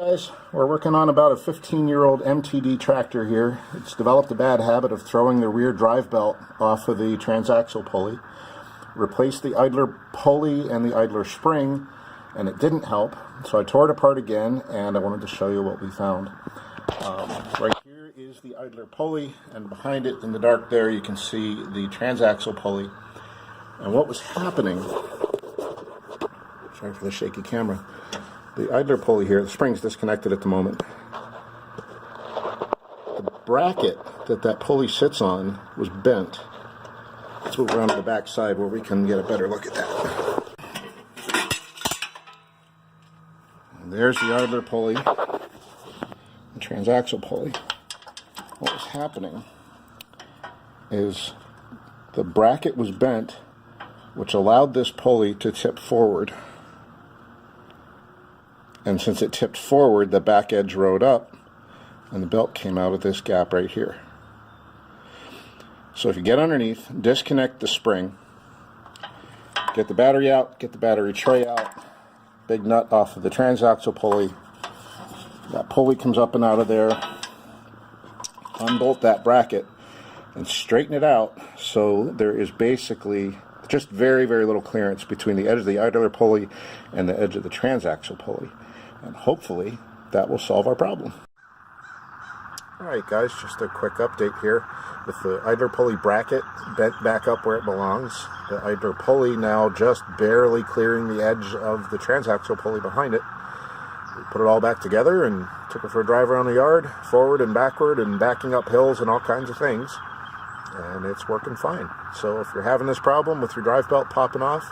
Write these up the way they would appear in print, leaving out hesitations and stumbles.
Guys, we're working on about a 15-year-old MTD tractor here. It's developed a bad habit of throwing the rear drive belt off of the transaxle pulley. Replaced the idler pulley and the idler spring, and it didn't help. So I tore it apart again, and I wanted to show you what we found. Right here is the idler pulley, and behind it in the dark there you can see the transaxle pulley. And what was happening, sorry for the shaky camera, the idler pulley here, the spring's disconnected at the moment. The bracket that pulley sits on was bent. Let's move around to the back side where we can get a better look at that. And there's the idler pulley, the transaxle pulley. What was happening is the bracket was bent, which allowed this pulley to tip forward. And since it tipped forward, the back edge rode up, and the belt came out of this gap right here. So if you get underneath, disconnect the spring, get the battery out, get the battery tray out, big nut off of the transaxle pulley, that pulley comes up and out of there, unbolt that bracket, and straighten it out so there is basically just very, very little clearance between the edge of the idler pulley and the edge of the transaxle pulley. And hopefully that will solve our problem. Alright guys, just a quick update here. With the idler pulley bracket bent back up where it belongs, the idler pulley now just barely clearing the edge of the transaxle pulley behind it. We put it all back together and took it for a drive around the yard, forward and backward and backing up hills and all kinds of things. And it's working fine. So if you're having this problem with your drive belt popping off,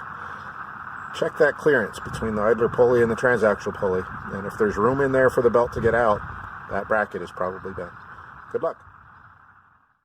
check that clearance between the idler pulley and the transaxle pulley. And if there's room in there for the belt to get out, that bracket is probably bent. Good luck.